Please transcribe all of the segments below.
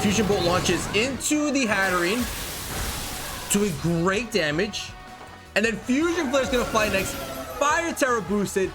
Fusion Bolt launches into the Hatterene, doing great damage. And then Fusion Flare is going to fly next. Fire Terror boosted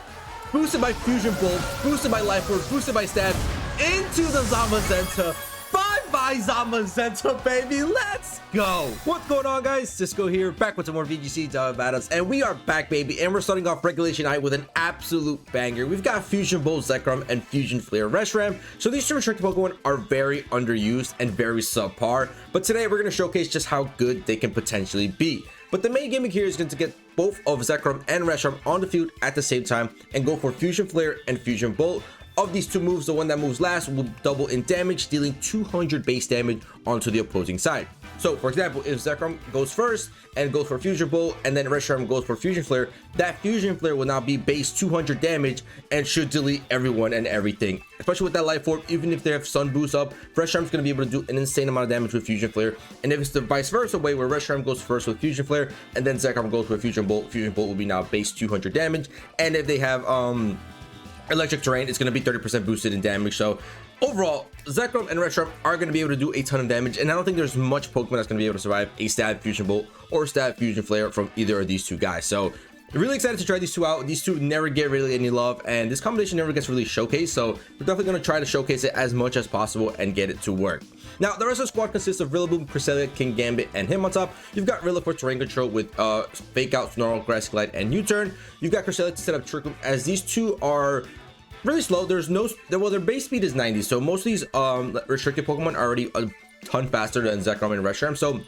by Fusion Bolt, boosted by Life Orb, boosted by Stab, into the Zamazenta. Bye-bye, Zamazenta, baby. Let's go. What's going on, guys? Cisco here, back with some more VGC battles. And we are back, baby. And we're starting off Regulation I with an absolute banger. We've got Fusion Bolt ZEKROM and Fusion Flare RESHIRAM. So these two restricted Pokemon are very underused and very subpar. But today we're going to showcase just how good they can potentially be. But the main gimmick here is going to get both of ZEKROM and RESHIRAM on the field at the same time and go for Fusion Flare and Fusion Bolt. Of these two moves, the one that moves last will double in damage, dealing 200 base damage onto the opposing side. So, for example, if ZEKROM goes first and goes for Fusion Bolt, and then RESHIRAM goes for Fusion Flare, that Fusion Flare will now be base 200 damage and should delete everyone and everything. Especially with that Life Orb, even if they have Sun Boost up, RESHIRAM's going to be able to do an insane amount of damage with Fusion Flare. And if it's the vice versa way, where RESHIRAM goes first with Fusion Flare, and then ZEKROM goes with Fusion Bolt will be now base 200 damage. And if they have electric terrain, it's going to be 30% boosted in damage. So overall, ZEKROM and RESHIRAM are going to be able to do a ton of damage, and I don't think there's much Pokemon that's going to be able to survive a Stab Fusion Bolt or Stab Fusion Flare from either of these two guys. So really excited to try these two out. These two never get really any love, and this combination never gets really showcased, so we're definitely going to try to showcase it as much as possible and get it to work. Now, the rest of the squad consists of Rillaboom, Cresselia, King Gambit, and Hitmontop. You've got Rilla for terrain control with Fake Out, Snarl, Grass Glide, and U-Turn. You've got Cresselia to set up Trick Room, as these two are really slow. There's no, well, their base speed is 90, so most of these restricted Pokemon are already a ton faster than ZEKROM and RESHIRAM. So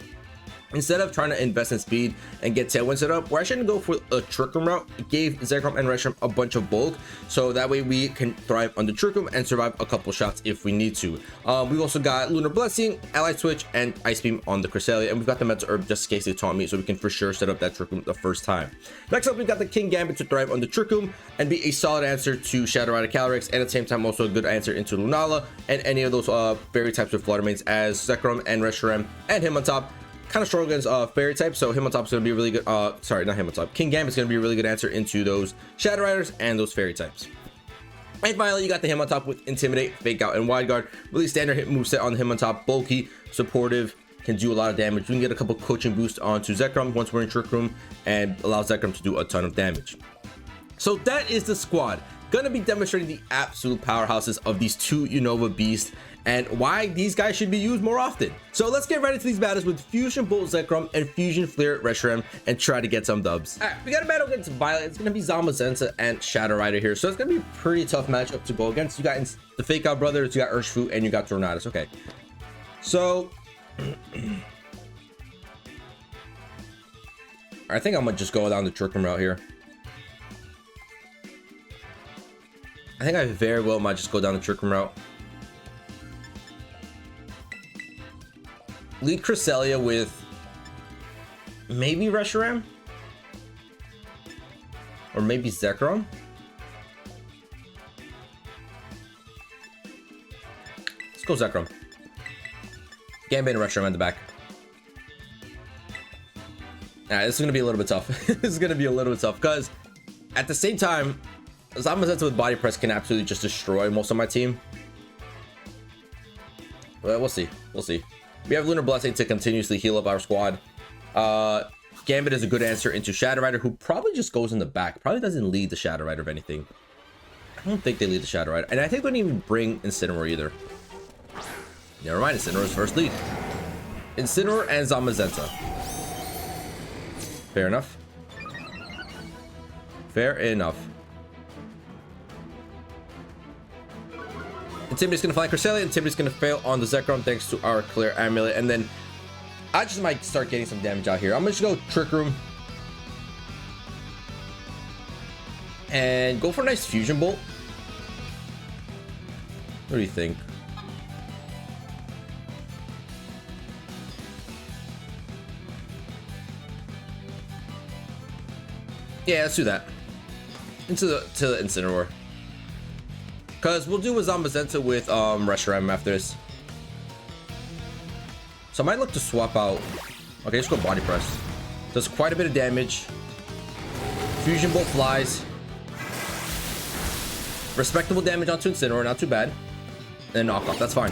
instead of trying to invest in speed and get Tailwind set up, where I shouldn't go for a Trick Room route, gave ZEKROM and RESHIRAM a bunch of bulk, so that way we can thrive on the Trick Room and survive a couple shots if we need to. We've also got Lunar Blessing, Ally Switch, and Ice Beam on the Cresselia, and we've got the Mental Herb just in case they taunt me, so we can for sure set up that Trick Room the first time. Next up, we've got the King Gambit to thrive on the Trick Room and be a solid answer to Shadow Rider Calyrex, and at the same time also a good answer into Lunala and any of those fairy types with Fluttermanes, as ZEKROM and RESHIRAM and Hitmontop kind of strong against fairy type, so Hitmontop's going to be a really good sorry, not Hitmontop, King Gambit's going to be a really good answer into those Shadow Riders and those fairy types. And finally, you got the Hitmontop with Intimidate, Fake Out, and Wide Guard. Really standard hit moveset on the Hitmontop, bulky, supportive, can do a lot of damage. We can get a couple coaching boosts onto ZEKROM once we're in Trick Room, and allow ZEKROM to do a ton of damage. So that is the squad. Gonna be demonstrating the absolute powerhouses of these two Unova beasts and why these guys should be used more often. So let's get right into these battles with Fusion Bolt ZEKROM and Fusion Flare RESHIRAM and try to get some dubs. All right, we got a battle against Violet. It's gonna be Zamazenta and Shadow Rider here, so it's gonna be a pretty tough matchup to go against. You got the Fake Out brothers, you got Urshifu, and you got Tornadus. Okay, so I think I'm gonna just go down the Trick Room route here. I think I very well might just go down the Trick Room route. Lead Cresselia with maybe RESHIRAM? Or maybe ZEKROM? Let's go ZEKROM. Gambit and RESHIRAM at the back. Alright, this is going to be a little bit tough. This is going to be a little bit tough because at the same time, Zamazenta with Body Press can absolutely just destroy most of my team. Well, we'll see. We'll see. We have Lunar Blessing to continuously heal up our squad. Gambit is a good answer into Shadow Rider, who probably just goes in the back. Probably doesn't lead the Shadow Rider of anything. I don't think they lead the Shadow Rider. And I think they don't even bring Incineroar either. Never mind, Incineroar's first lead. Incineroar and Zamazenta. Fair enough. Fair enough. Intimidate's gonna fly Cresselia, Intimidate's gonna fail on the ZEKROM thanks to our Clear Amulet, and then I just might start getting some damage out here. I'm gonna just go Trick Room and go for a nice Fusion Bolt. What do you think? Yeah, let's do that. To the Incineroar. Because we'll do a Zamazenta with RESHIRAM after this. So I might look to swap out. Okay, let's go Body Press. Does quite a bit of damage. Fusion Bolt flies. Respectable damage onto Incineroar, not too bad. And knock off, that's fine.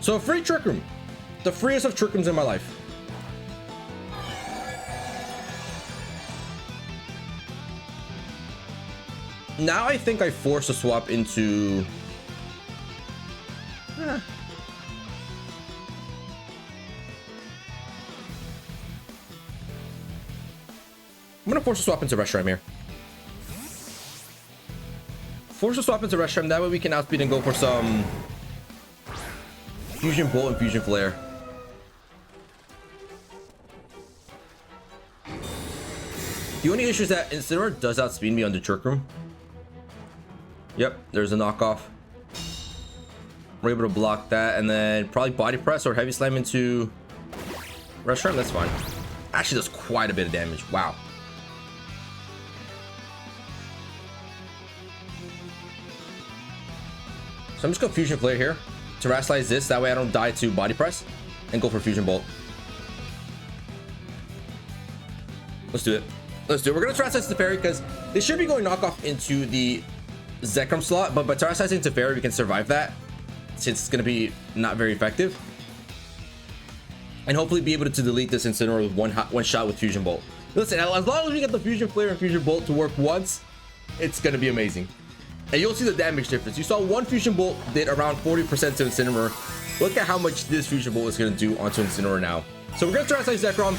So free Trick Room. The freest of Trick Rooms in my life. Now I think I force a swap into... I'm gonna force a swap into RESHIRAM here. Force a swap into RESHIRAM, that way we can outspeed and go for some Fusion Bolt and Fusion Flare. The only issue is that Incineroar does outspeed me on the Trick Room. Yep, there's a knockoff. We're able to block that, and then probably Body Press or Heavy Slam into RESHIRAM. That's fine. Actually does quite a bit of damage. Wow. So I'm just going to Fusion Flare here. Terrasilize this, that way I don't die to Body Press. And go for Fusion Bolt. Let's do it. Let's do it. We're going to Terrasilize Teferi because they should be going knockoff into the ZEKROM slot. But by Terrasizing Teferi, we can survive that. Since it's going to be not very effective. And hopefully be able to delete this Incineroar with one shot with Fusion Bolt. Listen, as long as we get the Fusion Flare and Fusion Bolt to work once, it's going to be amazing. And you'll see the damage difference. You saw one Fusion Bolt did around 40% to Incineroar. Look at how much this Fusion Bolt is going to do onto Incineroar now. So we're going to Terrasilize ZEKROM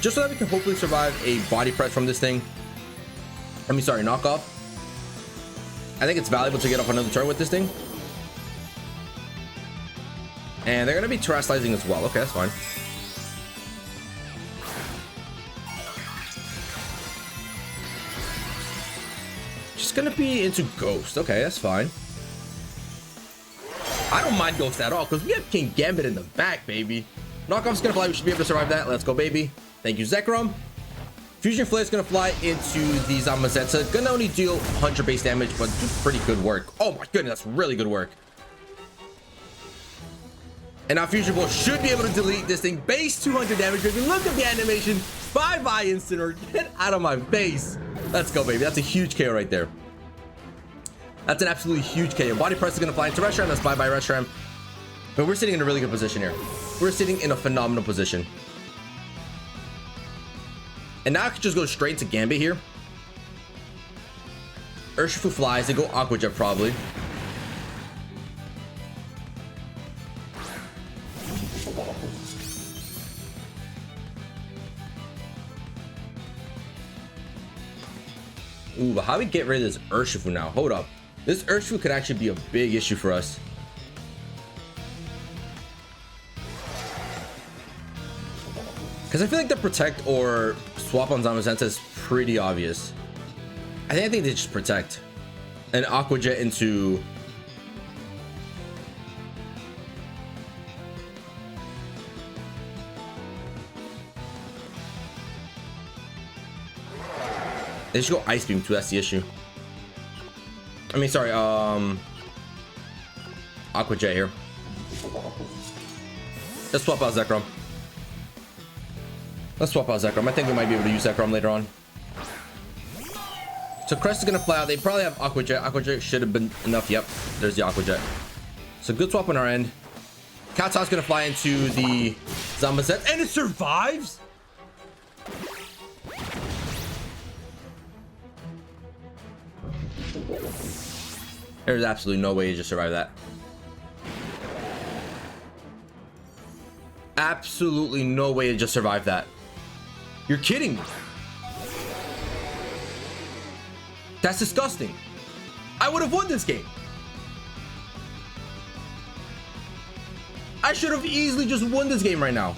just so that we can hopefully survive a Body Press from this thing. I mean, sorry, knockoff. I think it's valuable to get off another turn with this thing. And they're going to be Terrasilizing as well. Okay, that's fine. Just going to be into Ghost. Okay, that's fine. I don't mind Ghost at all because we have King Gambit in the back, baby. Knockoff's going to fly. We should be able to survive that. Let's go, baby. Thank you, ZEKROM. Fusion Flare is going to fly into the Zamazenta. Going to only deal 100 base damage, but do pretty good work. Oh my goodness, that's really good work. And now Fusion Bolt should be able to delete this thing. Base 200 damage, baby. Look at the animation. Bye-bye, Incineroar. Get out of my base. Let's go, baby. That's a huge KO right there. That's an absolutely huge KO. Body Press is going to fly into RESHIRAM. That's bye-bye, RESHIRAM. But we're sitting in a really good position here. We're sitting in a phenomenal position. And now I could just go straight to Gambit here. Urshifu flies. They go Aqua Jet probably. Ooh, but how do we get rid of this Urshifu now? Hold up. This Urshifu could actually be a big issue for us. Because I feel like the Protect or swap on Zamazenta is pretty obvious. I think they just Protect. And Aqua Jet into... They should go Ice Beam too, that's the issue. I mean, sorry, Aqua Jet here. Let's swap out ZEKROM. Let's swap out ZEKROM. I think we might be able to use ZEKROM later on. So Crest is gonna fly out. They probably have Aqua Jet. Aqua Jet should have been enough. Yep, there's the Aqua Jet. So good swap on our end. Katsai's gonna fly into the Zamazenta, and it survives? There's absolutely no way to just survive that. Absolutely no way to just survive that. You're kidding me. That's disgusting. I would have won this game. I should have easily just won this game right now.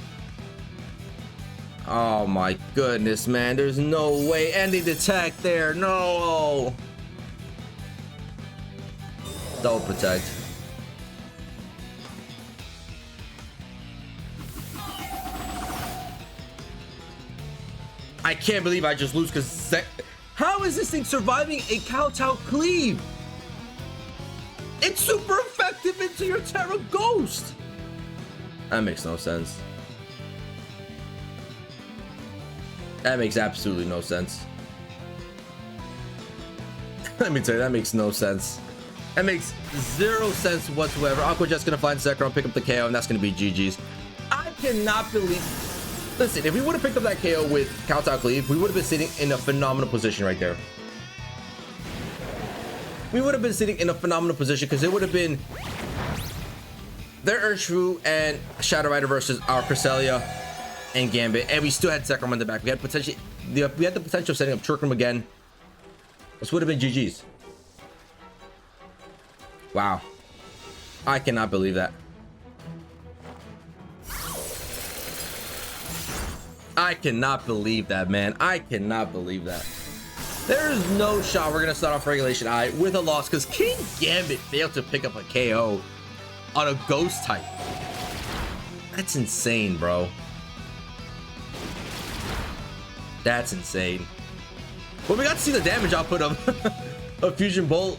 Oh my goodness, man. There's no way. Ending the attack there. No. Double Protect. I can't believe I just lose because how is this thing surviving a Kowtow cleave? It's super effective into your Terra Ghost. That makes no sense. That makes absolutely no sense. Let me tell you, that makes no sense. That makes zero sense whatsoever. Aqua Jet's gonna find ZEKROM, pick up the KO, and that's gonna be GG's. I cannot believe. Listen, if we would have picked up that KO with Counter Cleave, we would have been sitting in a phenomenal position right there. We would have been sitting in a phenomenal position because it would have been their Urshifu and Shadow Rider versus our Cresselia and Gambit, and we still had ZEKROM in the back. We had the potential of setting up ZEKROM again. This would have been GG's. Wow. I cannot believe that. I cannot believe that, man. I cannot believe that. There's no shot we're going to start off Regulation I with a loss because King Gambit failed to pick up a KO on a ghost type. That's insane, bro. That's insane. Well, we got to see the damage output of a Fusion Bolt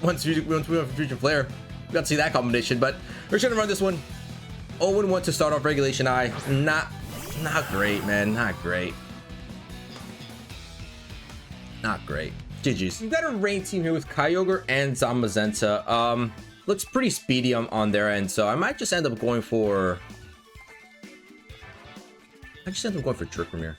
once we went for Fusion Flare. We got to see that combination, but we're going to run this one 0-1 to start off Regulation I. Not great, man. Not great. Not great. GG's. We've got a rain team here with Kyogre and Zamazenta. Looks pretty speedy on their end, so I might just end up going for ZEKROM here.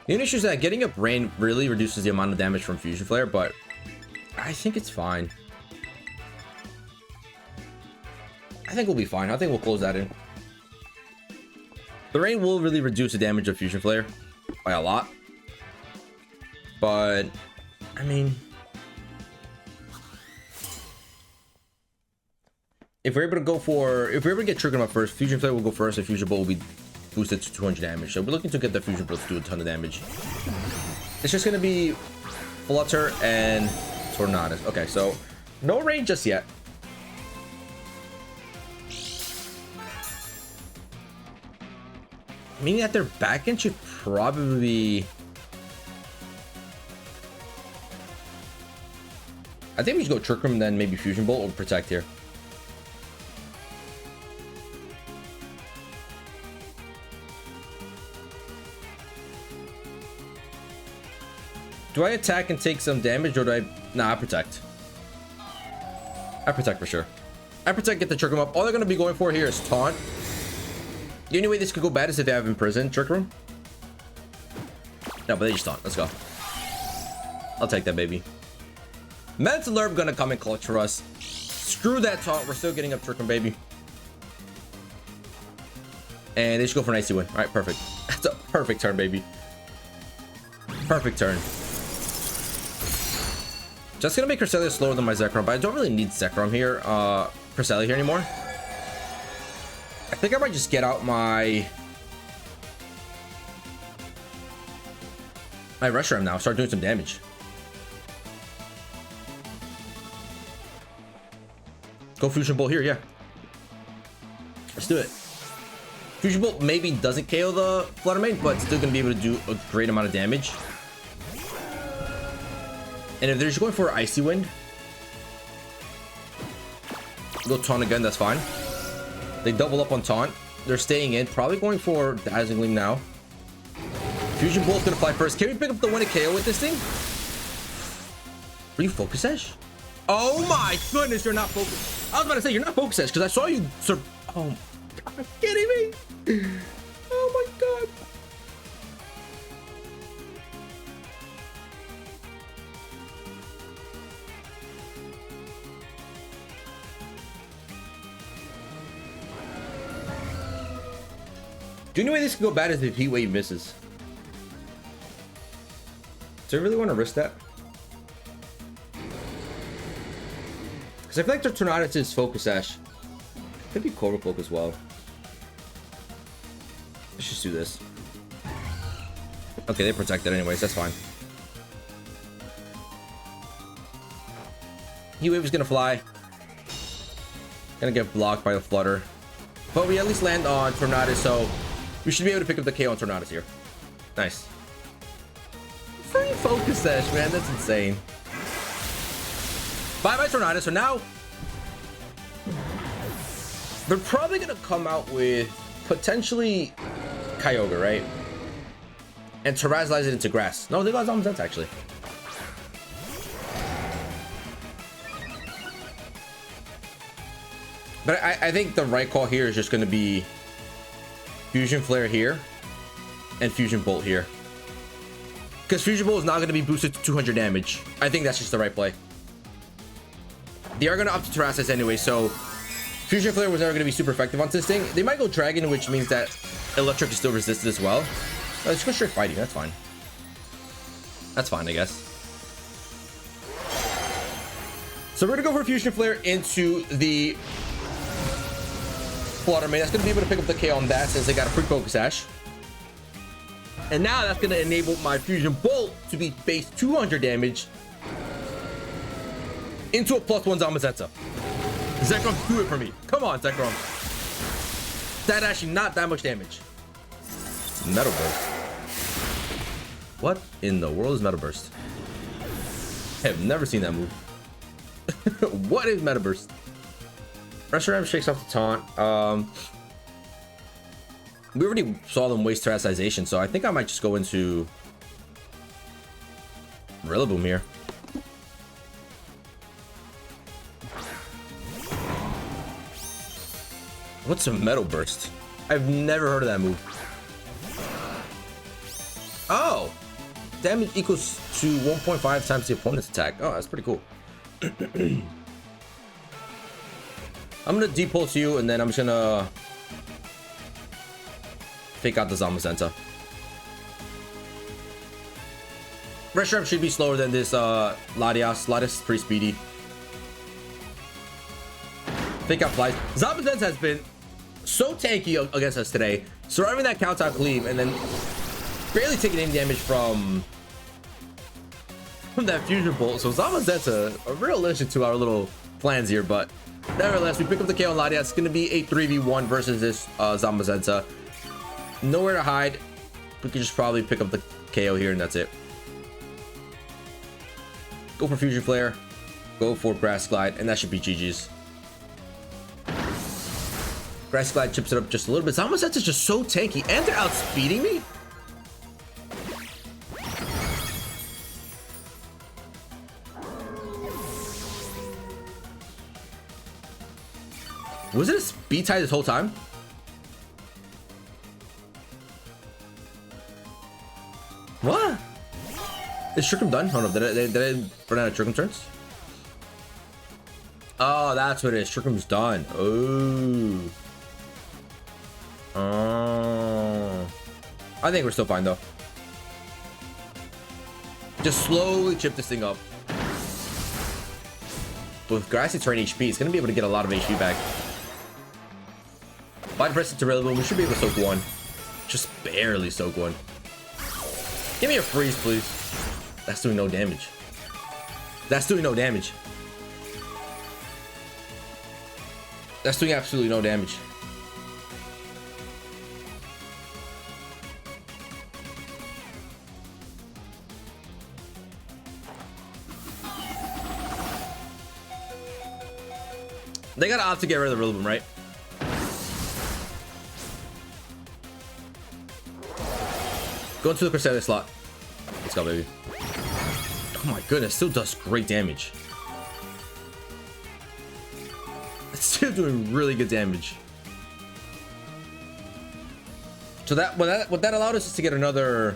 The only issue is that getting up rain really reduces the amount of damage from Fusion Flare, but I think it's fine. I think we'll be fine. I think we'll close that in. The rain will really reduce the damage of Fusion Flare by a lot. But, I mean, if we're able to get ZEKROM up first, Fusion Flare will go first and Fusion Bolt will be boosted to 200 damage. So we're looking to get the Fusion Bolt to do a ton of damage. It's just going to be Flutter and Tornadus. Okay, so no rain just yet. Meaning that their back end should probably be... I think we should go ZEKROM, then maybe Fusion Bolt or Protect here. Do I attack and take some damage, or do I... Nah, I Protect. I Protect for sure. I Protect, get the ZEKROM up. All they're going to be going for here is Taunt. The only way this could go bad is if they have Imprisoned ZEKROM. No, but they just Taunt. Let's go. I'll take that, baby. Mental Herb gonna come in clutch for us. Screw that Taunt. We're still getting up ZEKROM, baby. And they should go for an icy win. All right, perfect. That's a perfect turn, baby. Perfect turn. Just gonna make Cresselia slower than my ZEKROM, but I don't really need ZEKROM here. Cresselia here anymore. I think I might just get out my RESHIRAM now. Start doing some damage. Go Fusion Bolt here, yeah. Let's do it. Fusion Bolt maybe doesn't KO the Flutter Mane, but still gonna be able to do a great amount of damage. And if they're just going for Icy Wind, go Taunt again, that's fine. They double up on Taunt. They're staying in. Probably going for Dazzling Gleam now. Fusion Bolt's gonna fly first. Can we pick up the win KO with this thing? Are you Focus Edge? Oh my goodness, you're not Focus. I was about to say, you're not Focus Edge because I saw you. Oh, are you kidding me? Oh my god. The only way this could go bad is if Heat Wave misses. Do I really want to risk that? Because I feel like their Tornadus is Focus Ash. Could be Cobra Cloak as well. Let's just do this. Okay, they protect it anyways, that's fine. Heat Wave is gonna fly. Gonna get blocked by the Flutter. But we at least land on Tornadus, so we should be able to pick up the KO on Tornadus here. Nice. Free Focus Edge, man. That's insane. Bye-bye, Tornadus. So now they're probably going to come out with potentially Kyogre, right? and terrazilize it into grass. No, they got Zamazensa actually. But I think the right call here is just going to be Fusion Flare here and Fusion Bolt here. Because Fusion Bolt is not going to be boosted to 200 damage. I think that's just the right play. They are going to up to Terrasses anyway, so Fusion Flare was never going to be super effective on this thing. They might go Dragon, which means that Electric is still resisted as well. Let's go straight fighting. That's fine. That's fine, I guess. So we're going to go for Fusion Flare into the Flutter Mane. That's going to be able to pick up the KO on that since they got a free Focus Sash. And now that's going to enable my Fusion Bolt to be base 200 damage into a +1 Zamazensa. ZEKROM, do it for me. Come on, ZEKROM. That's actually not that much damage. Metal Burst. What in the world is Metal Burst? I have never seen that move. What is Metal Burst? RESHIRAM shakes off the taunt. We already saw them waste terastization, so I think I might just go into Rillaboom here. What's a Metal Burst? I've never heard of that move. Oh! Damage equals to 1.5 times the opponent's attack. Oh, that's pretty cool. I'm gonna Depulse you, and then I'm just gonna fake out the Zamazensa. RESHIRAM should be slower than this Latias. Latias is pretty speedy. Fake out Flies. Zamazensa has been so tanky against us today. Surviving that count out cleave and then barely taking any damage from that Fusion Bolt. So Zamazensa a real addition to our little plans here, but nevertheless, we pick up the KO on Latias. It's going to be a 3v1 versus this Zamazensa. Nowhere to hide. We could just probably pick up the KO here, and that's it. Go for Fusion Flare. Go for Grass Glide, and that should be GG's. Grass Glide chips it up just a little bit. Zamazensa is just so tanky, and they're outspeeding me. Was it a speed tie this whole time? What? Is ZEKROM done? Hold on, did I run out of ZEKROM turns? Oh, that's what it is. ZEKROM's done. Oh. I think we're still fine though. Just slowly chip this thing up. But with Grassy Terrain HP, it's gonna be able to get a lot of HP back. Body press into Rillaboom, we should be able to soak one. Just barely soak one. Give me a freeze, please. That's doing no damage. That's doing no damage. That's doing absolutely no damage. They gotta opt to get rid of the Rillaboom, right? Go into the Cresselia slot. Let's go, baby. Oh my goodness, still does great damage. It's still doing really good damage. So what that allowed us is to get another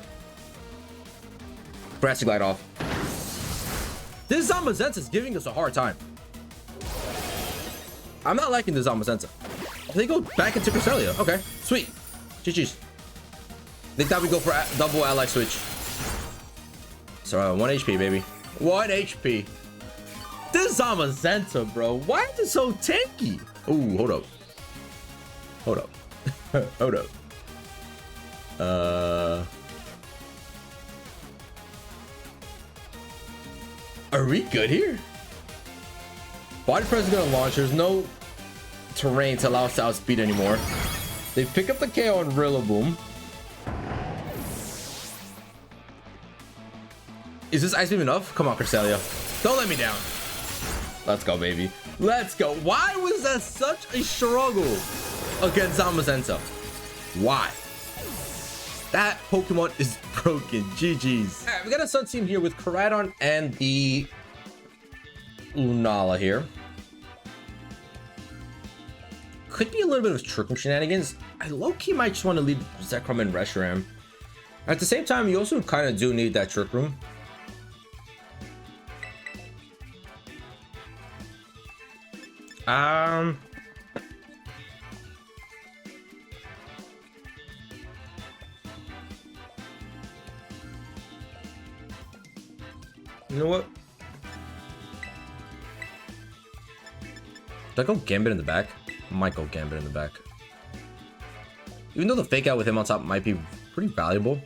Grassy Glide off. This Zamazensa is giving us a hard time. I'm not liking the Zamazensa. They go back into Cresselia. Okay, sweet. GG's. They thought we go for a double ally switch. So 1 HP, baby. 1 HP. This Zamazensa, bro. Why is it so tanky? Ooh, hold up. Hold up. Hold up. Are we good here? Body press is gonna launch. There's no terrain to allow us to outspeed anymore. They pick up the KO on Rillaboom. Is this Ice Beam enough? Come on, Cresselia. Don't let me down. Let's go, baby. Let's go. Why was that such a struggle against Zamazensa? Why? That Pokemon is broken. GG's. All right, we got a Sun team here with Koraidon and the Lunala here. Could be a little bit of Trick Room shenanigans. I low-key might just want to leave ZEKROM and RESHIRAM. At the same time, you also kind of do need that Trick Room. You know what? Did I go Gambit in the back? I might go Gambit in the back. Even though the fake out with him on top might be pretty valuable.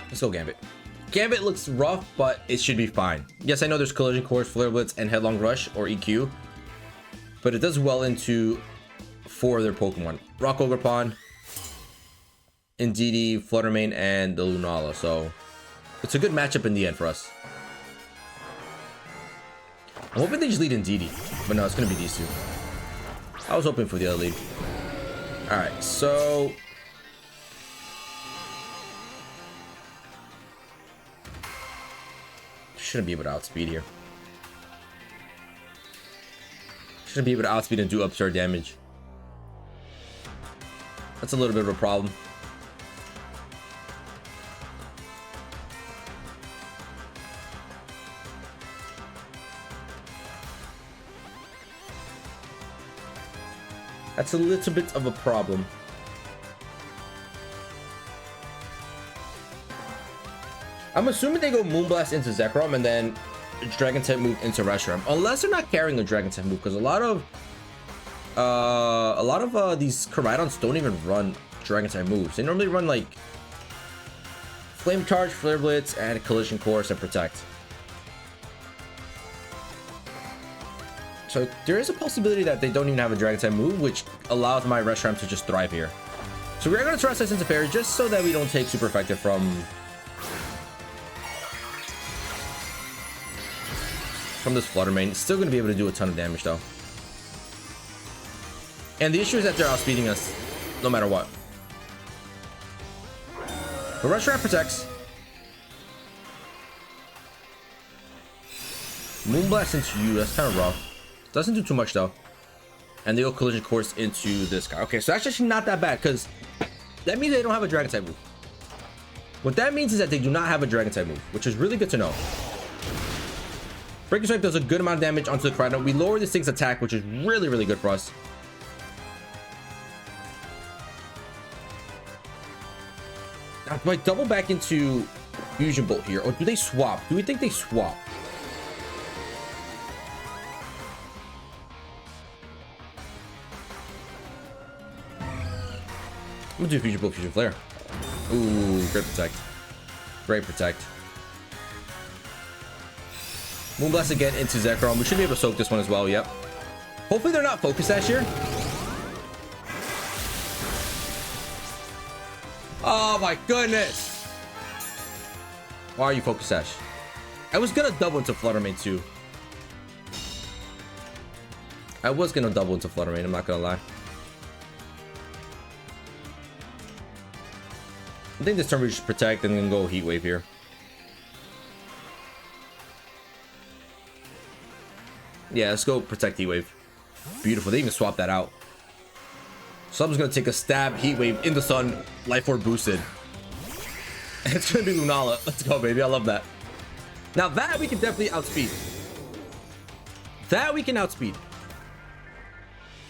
Let's go Gambit. Gambit looks rough, but it should be fine. Yes, I know there's Collision Course, Flare Blitz, and Headlong Rush, or EQ. But it does well into 4 of their Pokemon. Rock Ogre Pond, Indeedee, Fluttermane, and the Lunala. So it's a good matchup in the end for us. I'm hoping they just lead Indeedee, but no, it's going to be these two. I was hoping for the other lead. Alright, so shouldn't be able to outspeed here. Shouldn't be able to outspeed and do absurd damage. That's a little bit of a problem. That's a little bit of a problem. I'm assuming they go Moonblast into ZEKROM and then Dragon type move into Reshiram, unless they're not carrying a Dragon type move, because a lot of these Koraidons don't even run Dragon type moves. They normally run like Flame Charge, Flare Blitz, and Collision Course and Protect. So there is a possibility that they don't even have a Dragon type move, which allows my Reshiram to just thrive here. So we're going to trust this into Fairy just so that we don't take super effective from this Fluttermane. It's still going to be able to do a ton of damage though. And the issue is that they're outspeeding us no matter what. But Reshiram protects. Moonblast into you, that's kind of rough. Doesn't do too much though. And they go Collision Course into this guy. Okay, so that's actually not that bad, because that means they don't have a Dragon type move. What that means is that they do not have a Dragon type move, which is really good to know. Breaking Strike does a good amount of damage onto the Koraidon. We lower this thing's attack, which is really, really good for us. Now, do I double back into Fusion Bolt here, or do they swap? Do we think they swap? I'm gonna do Fusion Bolt, Fusion Flare. Ooh, great Protect. Great Protect. Moonblast again into ZEKROM. We should be able to soak this one as well. Yep. Hopefully they're not Focus Sash here. Oh my goodness. Why are you Focus Sash? I was gonna double into Fluttermane too. I was gonna double into Fluttermane, I'm not gonna lie. I think this turn we should Protect and then go Heat Wave here. Yeah, let's go Protect Heat Wave. Beautiful. They even swapped that out. So I'm just gonna take a stab, Heat Wave in the sun, Life Orb boosted. And it's gonna be Lunala. Let's go, baby. I love that. Now that we can definitely outspeed. That we can outspeed.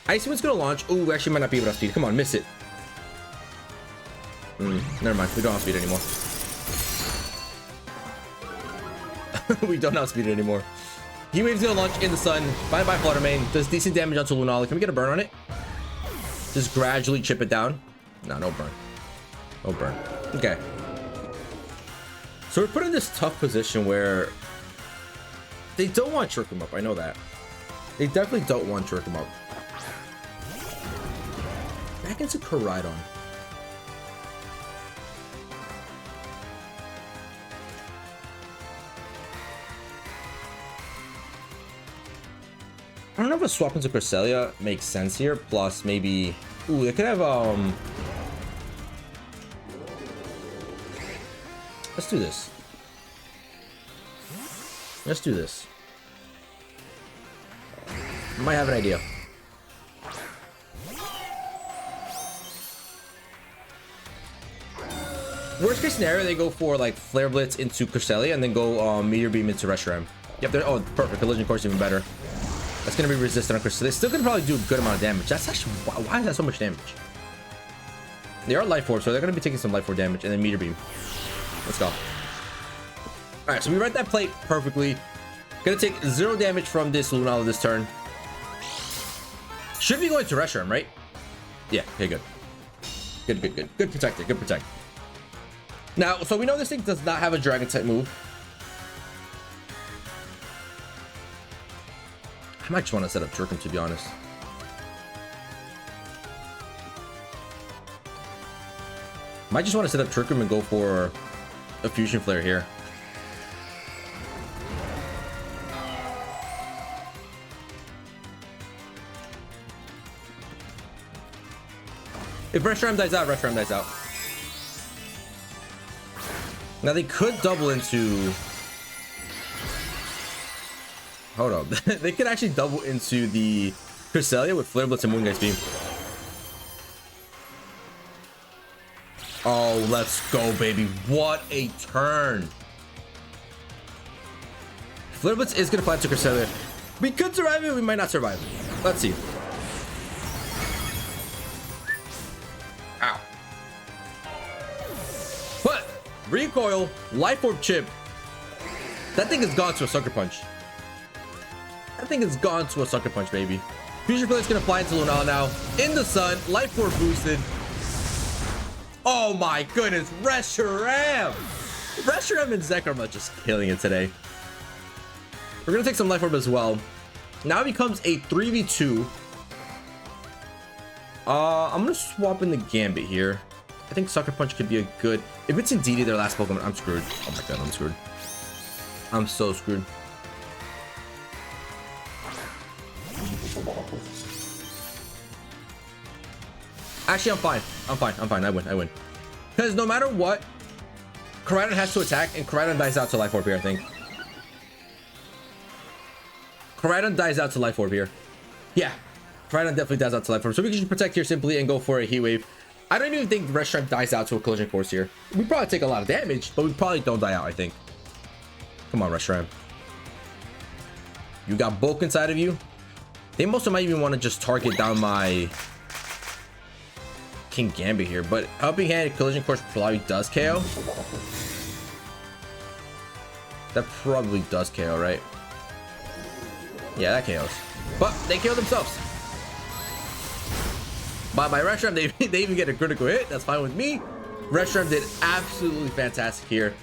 Icy Wind's gonna launch. Oh, we actually might not be able to outspeed. Come on, miss it. Never mind. We don't outspeed anymore. We don't outspeed it anymore. Heat Wave's gonna launch in the sun. Bye-bye Fluttermane. Does decent damage onto Lunala. Can we get a burn on it? Just gradually chip it down. No burn. No burn. Okay. So we're put in this tough position where they don't want Trick Room up. I know that. They definitely don't want Trick Room up. Back into Koraidon. I don't know if a swap into Cresselia makes sense here. Plus, maybe... Ooh, they could have, Let's do this. Let's do this. I might have an idea. Worst case scenario, they go for like Flare Blitz into Cresselia and then go Meteor Beam into RESHIRAM. Yep, oh, perfect. Collision Course even better. That's gonna be resistant on Cresselia. Still gonna probably do a good amount of damage. That's actually, why is that so much damage? They are Life Orb, so they're gonna be taking some Life Orb damage and then Meteor Beam. Let's go. All right, so we read that plate perfectly. Gonna take 0 damage from this Lunala this turn. Should be going to RESHIRAM, right? Yeah, okay, good. Good protector, good protect. Now, so we know this thing does not have a dragon type move. I might just want to set up ZEKROM, to be honest. Might just want to set up ZEKROM and go for a Fusion Flare here. If RESHIRAM dies out, RESHIRAM dies out. Now they could double into... Hold up. They could actually double into the Cresselia with Flare Blitz and Moongeist Beam. Oh, let's go, baby. What a turn. Flare Blitz is going to fly to Cresselia. We could survive it. We might not survive it. Let's see. Ow. But recoil, Life Orb chip. That thing is gone to a Sucker Punch. That thing is gone to a Sucker Punch, baby. Fusion Blade's gonna fly into Lunala now. In the sun, Life Orb boosted. Oh my goodness, RESHIRAM! RESHIRAM and ZEKROM are just killing it today. We're gonna take some Life Orb as well. Now it becomes a 3v2. I'm gonna swap in the Gambit here. I think Sucker Punch could be a good... If it's indeed their last Pokemon, I'm screwed. Oh my god, I'm screwed. I'm so screwed. Actually, I'm fine. I win. Because no matter what, Koraidon has to attack, and Koraidon dies out to Life Orb here, I think. Koraidon dies out to Life Orb here. Yeah, Koraidon definitely dies out to Life Orb. So we can just protect here simply and go for a Heat Wave. I don't even think RESHIRAM dies out to a Collision Course here. We probably take a lot of damage, but we probably don't die out, I think. Come on, RESHIRAM. You got bulk inside of you. They mostly might even want to just target down my King Gambit here, but Helping Hand Collision Course probably does KO. That probably does KO, right? Yeah, that KOs. But they kill themselves. But by RESHIRAM, they even get a critical hit. That's fine with me. RESHIRAM did absolutely fantastic here.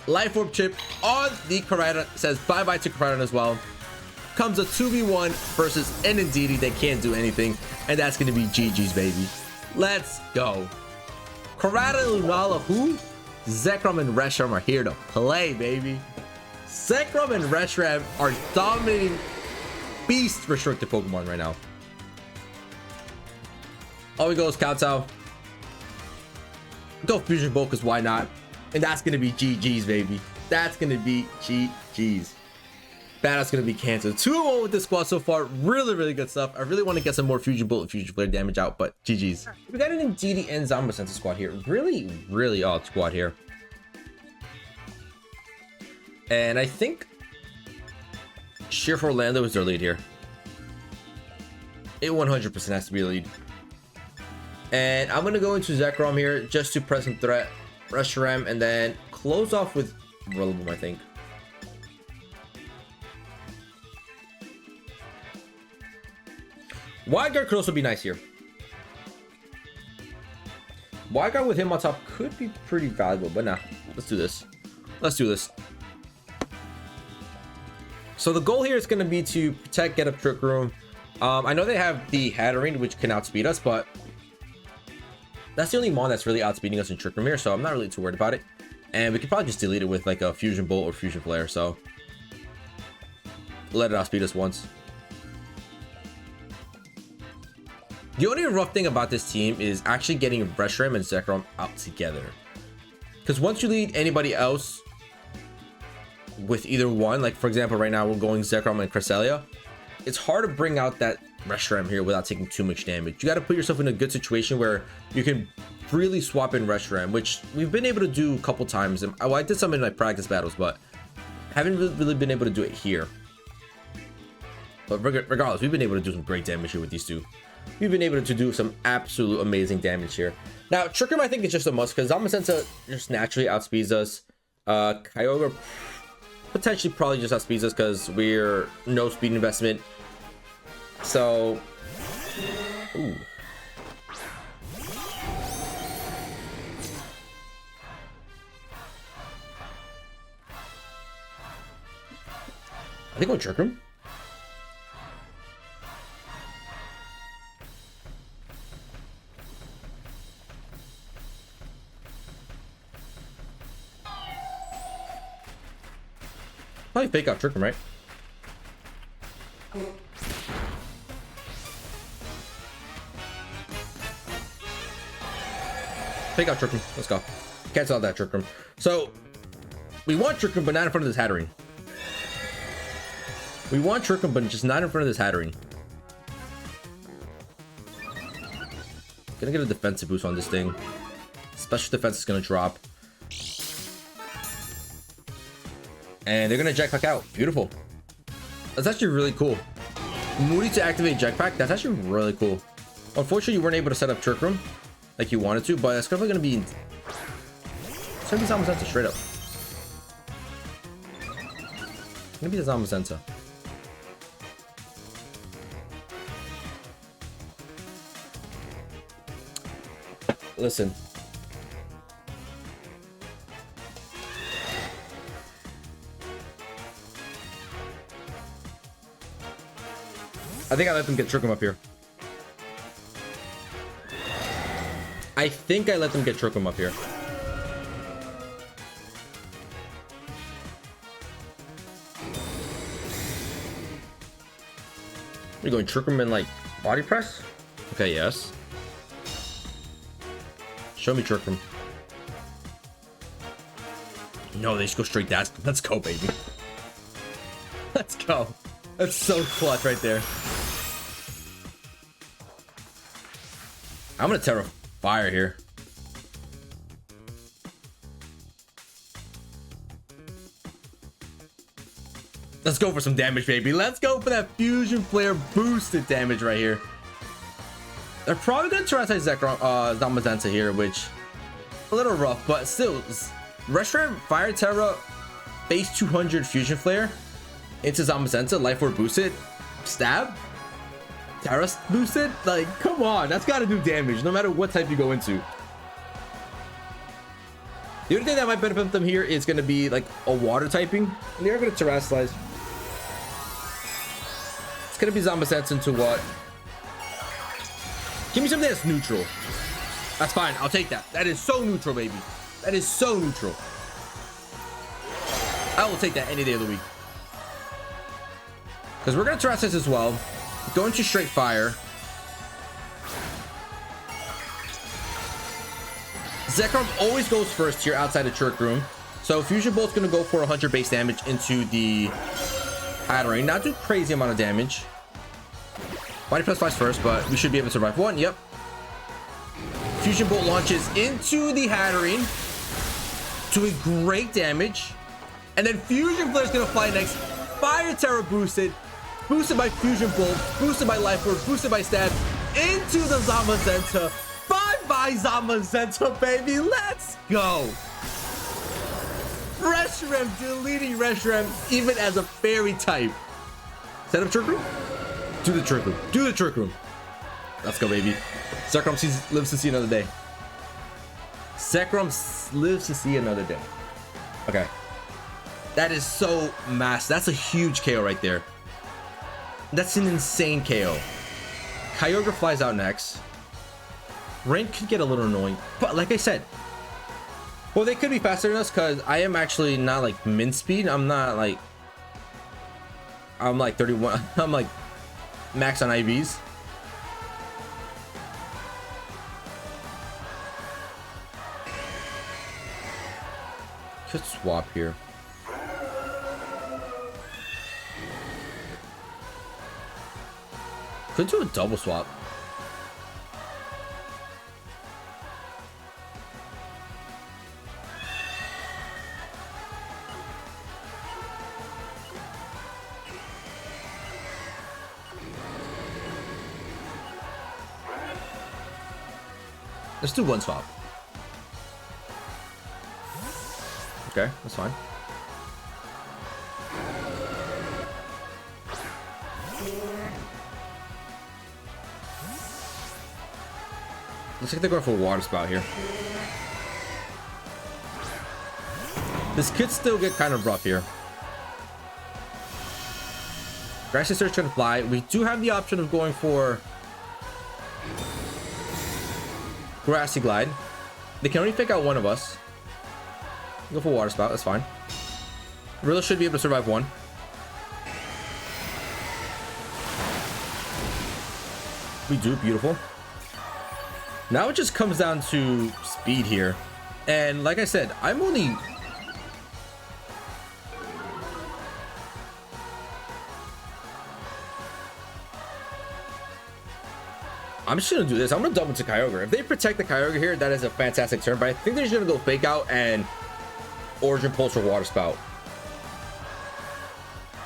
Life Orb chip on the Koraidon. Says bye-bye to Koraidon as well. Comes a 2v1 versus an Indeedee. They can't do anything. And that's going to be GG's, baby. Let's go. Koraidon, Lunala, who? ZEKROM and RESHIRAM are here to play, baby. ZEKROM and RESHIRAM are dominating beast restricted Pokemon right now. All we go is Kowtow. Go Fusion Bolt, because why not? And that's going to be GG's, baby. That's going to be GG's. Battle's going to be canceled. 2-1 with this squad so far. Really good stuff. I really want to get some more Fusion Bolt and Fusion Flare damage out, but GG's. We got an Indeedee and Zamba Sense squad here. Really odd squad here. And I think Sheer for Orlando is their lead here. It 100% has to be a lead. And I'm going to go into ZEKROM here just to present threat RESHIRAM and then close off with Rillaboom, I think. Wide Guard could also be nice here. Wide Guard with him on top could be pretty valuable, but nah, let's do this. Let's do this. So the goal here is going to be to protect, get up Trick Room. I know they have the Hatterene, which can outspeed us, but that's the only Mon that's really outspeeding us in Trick Room here, so I'm not really too worried about it. And we could probably just delete it with like a Fusion Bolt or Fusion Flare, so let it outspeed us once. The only rough thing about this team is actually getting RESHIRAM and ZEKROM out together. Because once you lead anybody else with either one, like for example, right now we're going ZEKROM and Cresselia, it's hard to bring out that RESHIRAM here without taking too much damage. You got to put yourself in a good situation where you can freely swap in RESHIRAM, which we've been able to do a couple times. And I did some in my practice battles, but haven't really been able to do it here. But regardless, we've been able to do some great damage here with these two. We've been able to do some absolute amazing damage here. Now, Trickroom, I think it's just a must because Zamasensa just naturally outspeeds us. Kyogre potentially probably just outspeeds us because we're no speed investment. So, ooh. I think we'll Trickroom. Probably fake out Trickroom, right? Fake out Trickroom. Let's go. Cancel out that Trickroom. So we want Trickroom, but not in front of this Hatterene. We want Trickroom, but just not in front of this Hatterene. Gonna get a defensive boost on this thing. Special defense is gonna drop. And they're gonna jetpack out. Beautiful. That's actually really cool. Moody to activate jetpack. That's actually really cool. Unfortunately, you weren't able to set up Trickroom like you wanted to, but it's probably gonna be. It's gonna be Zamasensa straight up. It's gonna be the Zamasensa. Listen. I think I let them get Trickroom up here. I think I let them get Trickroom up here. You're going Trickroom and like body press? Okay, yes. Show me Trickroom. No, they just go straight down. Let's go, baby. Let's go. That's so clutch right there. I'm gonna Terra Fire here. Let's go for some damage, baby. Let's go for that Fusion Flare boosted damage right here. They're probably gonna try to ZEKROM, Zamasensa here, which a little rough, but still, RESHIRAM, Fire Terra, base 200 Fusion Flare into Zamasensa, Life Orb boosted, stab, Terra boosted. Like, come on, that's got to do damage no matter what type you go into. The only thing that might benefit them here is going to be like a water typing, and they're going to Terrasilize. It's going to be Zamasensa into what? Give me something that's neutral. That's fine. I'll take that. That is so neutral, baby. That is so neutral. I will take that any day of the week. Because we're going to Terrasilize as well. Going to straight fire. ZEKROM always goes first here outside of Trickroom. So Fusion Bolt's going to go for 100 base damage into the Hatterene. Not too crazy amount of damage. Body plus 5 first, but we should be able to survive one. Yep. Fusion Bolt launches into the Hatterene, doing great damage. And then Fusion Flare is going to fly next. Fire Terra boosted. Boosted by Fusion Bolt, boosted by Life Orb, boosted by Stab, into the Zamasensa. Bye-bye, Zamasensa, baby. Let's go. RESHIRAM, deleting RESHIRAM, even as a fairy type. Set up Trickroom? Do the Trickroom. Do the Trickroom. Let's go, baby. ZEKROM lives to see another day. ZEKROM lives to see another day. Okay. That is so massive. That's a huge KO right there. That's an insane KO. Kyogre flies out next. Rain could get a little annoying, but like I said, well, they could be faster than us because I am actually not like min speed. I'm not like, I'm like 31. I'm like max on IVs. Could swap here. Could do a double swap. Let's do one swap. Okay, that's fine. Looks like they're going for a water spout here. This could still get kind of rough here. Grassy Surge can fly. We do have the option of going for Grassy Glide. They can only pick out one of us. Go for water spout, that's fine. Rilla should be able to survive one. We do, beautiful. Now it just comes down to speed here. And like I said, I'm just gonna do this. I'm gonna double to Kyogre. If they protect the Kyogre here, that is a fantastic turn. But I think they're just gonna go fake out and Origin Pulse or Water Spout.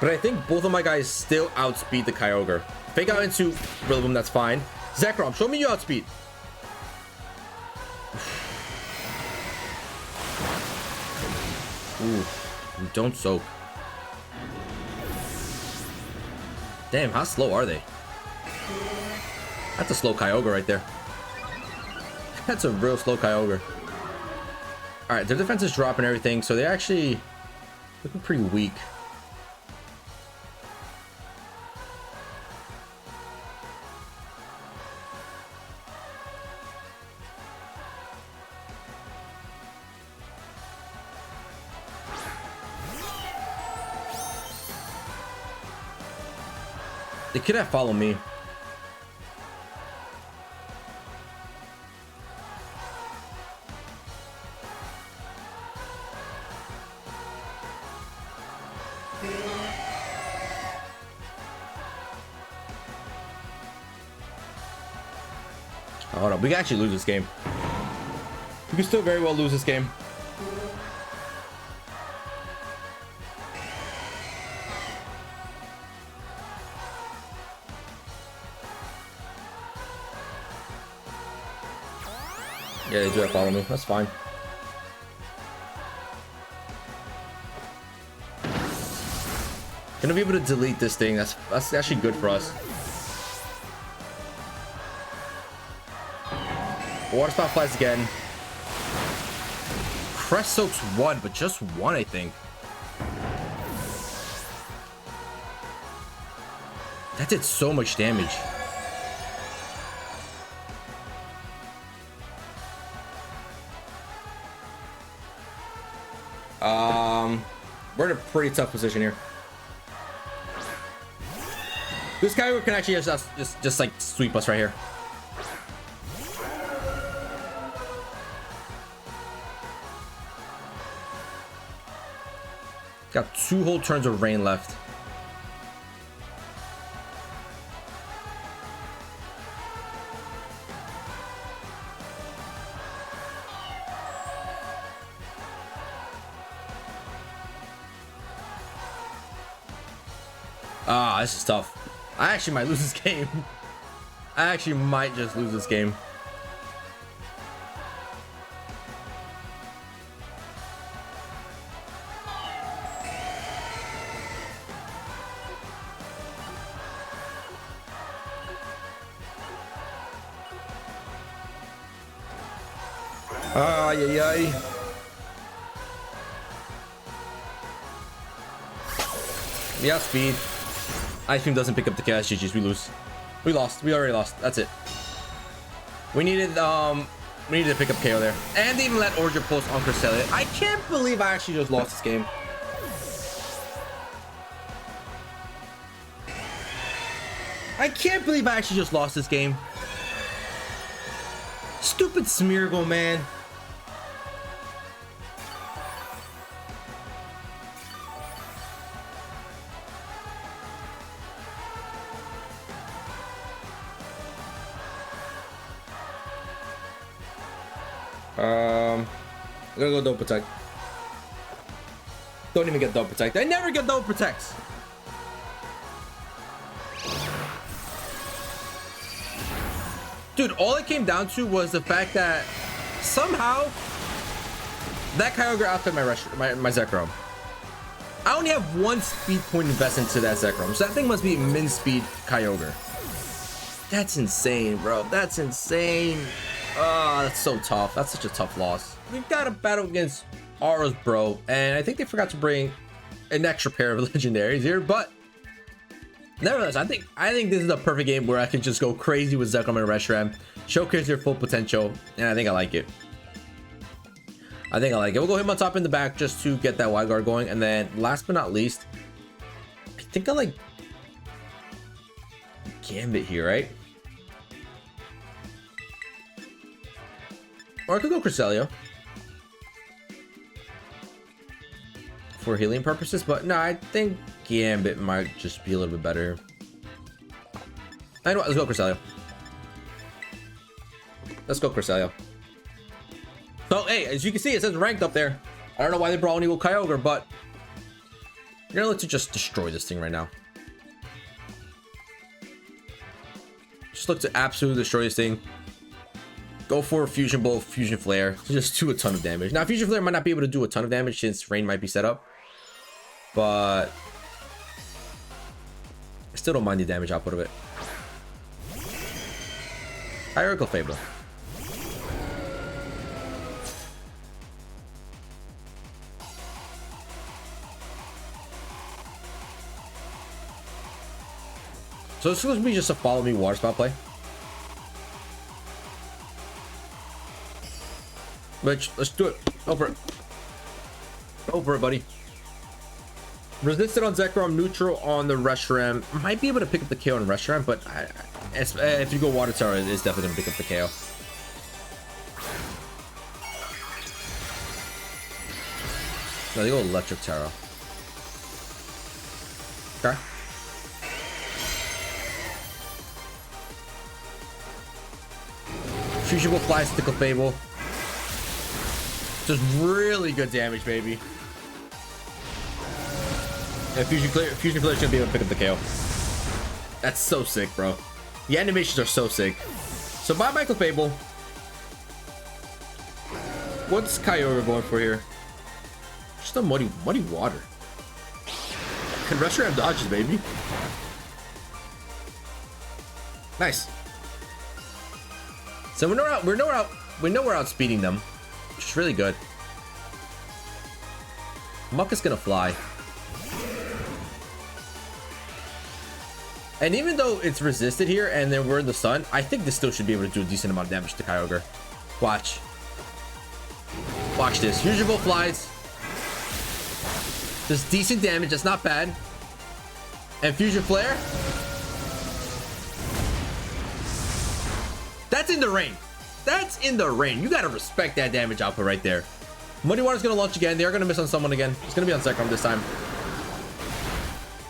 But I think both of my guys still outspeed the Kyogre. Fake out into Rillaboom, that's fine. ZEKROM, show me you outspeed. Ooh, don't soak. Damn, how slow are they? That's a slow Kyogre right there. That's a real slow Kyogre. All right, their defense is dropping everything, so they're actually looking pretty weak. They could have followed me. Hold on, we can actually lose this game. We can still very well lose this game. Yeah, they do have follow me. That's fine. Gonna be able to delete this thing. That's actually good for us. Water Spout flies again. Crest Soaks one, but just one, I think. That did so much damage. We're in a pretty tough position here. This guy can actually just like sweep us right here. Got 2 whole turns of rain left. Ah, this is tough. I actually might lose this game. I actually might just lose this game. Ay, ay, ay. Yeah, speed. Ice Beam doesn't pick up the chaos. GG's, we lose. We lost. We already lost. That's it. We needed to pick up KO there. And they even let Origin Pulse on Cresselia. I can't believe I actually just lost this game. I can't believe I actually just lost this game. Stupid Smeargle, man. I'm gonna go Double Protect. Don't even get Double Protect. I never get Double Protects. Dude, all it came down to was the fact that somehow that Kyogre outfit my ZEKROM. I only have 1 speed point invested into that ZEKROM, so that thing must be min speed Kyogre. That's insane, bro. That's insane. Oh, that's so tough. That's such a tough loss. We've got a battle against Aura's bro, and I think they forgot to bring an extra pair of legendaries here, but nevertheless, I think this is a perfect game where I can just go crazy with ZEKROM and RESHIRAM, showcase their full potential, and I think I like it. We'll go him on top in the back just to get that wide guard going, and then last but not least, I think I like Gambit here, right? Or I could go Cresselia for healing purposes, but no, I think Gambit might just be a little bit better. I know what, let's go Cresselia. So, hey, as you can see, it says ranked up there. I don't know why they brought an Eagle Kyogre, but you're gonna look to just destroy this thing right now. Just look to absolutely destroy this thing. Go for Fusion Bolt, Fusion Flare. Just do a ton of damage. Now, Fusion Flare might not be able to do a ton of damage since Rain might be set up, but I still don't mind the damage output of it. Hierarchical Fable. So this is going to be just a follow me water spout play. Which, let's do it. Go for it. Go for it, buddy. Resisted on ZEKROM, neutral on the RESHIRAM. Might be able to pick up the KO on RESHIRAM, but if you go Water Tower, it's definitely going to pick up the KO. No, they go Electric Tower. Okay. Fusion will fly, Stickle Fable. Just really good damage, baby. And Fusion Flare should be able to pick up the KO. That's so sick, bro. The animations are so sick. So bye, Michael Fable. What's Kyogre going for here? Just a muddy water. And RESHIRAM dodges, baby. Nice. So we're outspeeding them, which is really good. Muck is gonna fly. And even though it's resisted here and then we're in the sun, I think this still should be able to do a decent amount of damage to Kyogre. Watch. Watch this. Fusion Bolt flies. Just decent damage. That's not bad. And Fusion Flare. That's in the rain. That's in the rain. You gotta respect that damage output right there. Muddy Water's gonna launch again. They are gonna miss on someone again. It's gonna be on ZEKROM this time.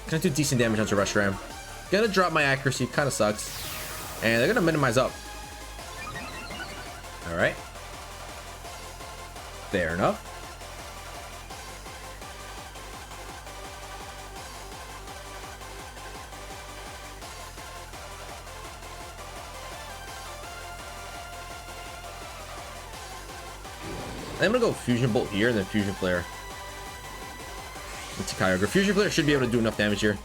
Gonna do decent damage onto RESHIRAM. Gonna drop my accuracy. Kind of sucks. And they're gonna minimize up. All right. Fair enough. I'm gonna go Fusion Bolt here and then Fusion Flare into Kyogre. Fusion Flare should be able to do enough damage here.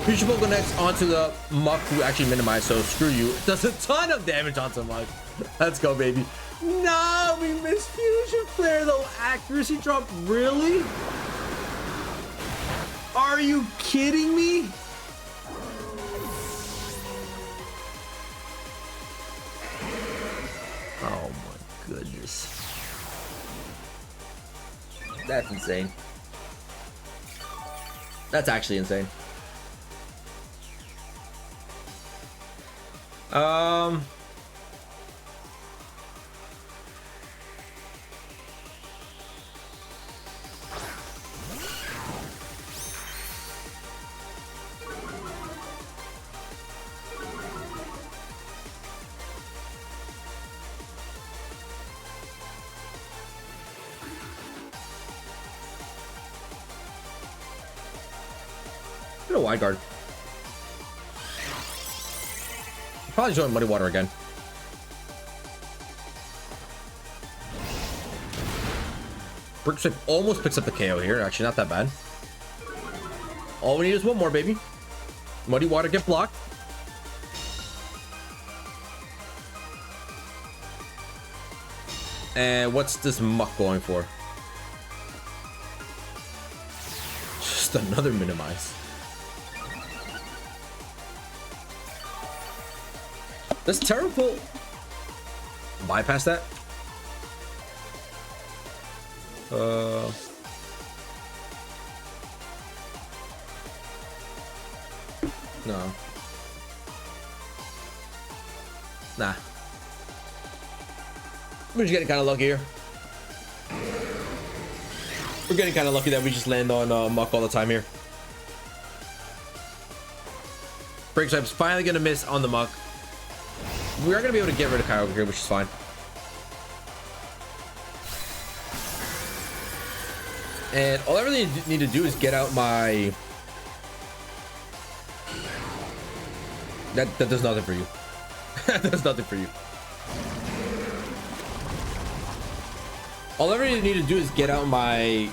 Fusion Bolt connects onto the Muck, who actually minimized, so screw you. It does a ton of damage onto Muck. Let's go, baby. No, we missed Fusion Flare though. Accuracy drop, really? Are you kidding me? Oh my goodness. That's insane. That's actually insane. Get a wide guard. Probably join Muddy Water again. Brick Swipe almost picks up the KO here. Actually, not that bad. All we need is one more, baby. Muddy Water get blocked. And what's this Muck going for? Just another minimize. Does Terrible bypass that? No. Nah. We're just getting kind of lucky here. We're getting kind of lucky that we just land on Muck all the time here. Break Swipe's finally gonna miss on the Muck. We are gonna be able to get rid of Kai over here, which is fine. And all I really need to do is get out my... That does nothing for you. That does nothing for you. All I really need to do is get out my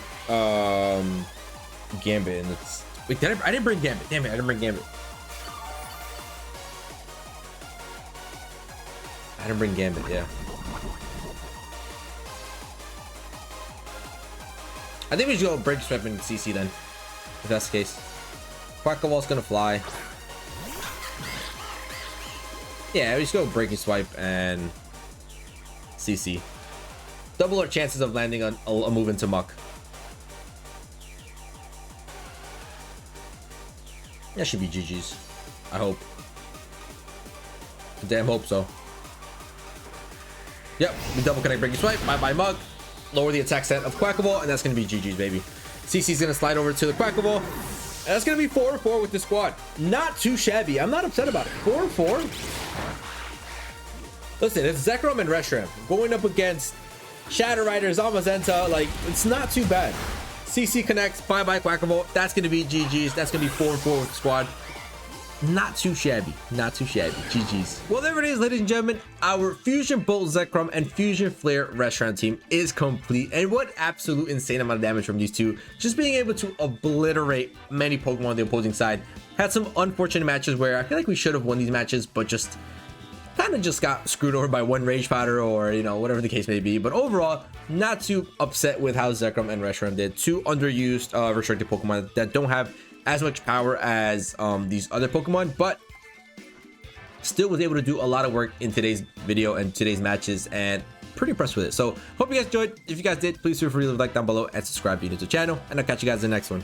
Gambit, and it's... Wait, I didn't bring Gambit. Damn it, I didn't bring Gambit. I didn't bring Gambit, yeah. I think we should go Break Swipe and CC then, if that's the case. Quackawall's gonna fly. Yeah, we just go Breaking Swipe and CC. Double our chances of landing on a move into Muck. That should be GG's. I hope. I damn hope so. Yep, we double connect Breaking Swipe. Bye bye Muck. Lower the attack set of Quackable, and that's gonna be GG's, baby. CC's gonna slide over to the Quackable, and that's gonna be 4-4 with the squad. Not too shabby. I'm not upset about it. 4-4. Listen, it's ZEKROM and RESHIRAM going up against Shadow Rider, Zamazenta. Like, it's not too bad. CC connects. Bye bye Quackable. That's gonna be GG's. That's gonna be 4-4 with the squad. Not too shabby. Not too shabby. GG's. Well, there it is, ladies and gentlemen. Our Fusion Bolt ZEKROM and Fusion Flare RESHIRAM team is complete. And what absolute insane amount of damage from these two. Just being able to obliterate many Pokemon on the opposing side. Had some unfortunate matches where I feel like we should have won these matches, but just kind of just got screwed over by one Rage Powder, or, you know, whatever the case may be. But overall, not too upset with how ZEKROM and RESHIRAM did. Two underused restricted Pokemon that don't have as much power as these other Pokemon, but still was able to do a lot of work in today's video and today's matches, and pretty impressed with it. So hope you guys enjoyed. If you guys did, please feel free to leave a like down below and subscribe to the channel, and I'll catch you guys in the next one.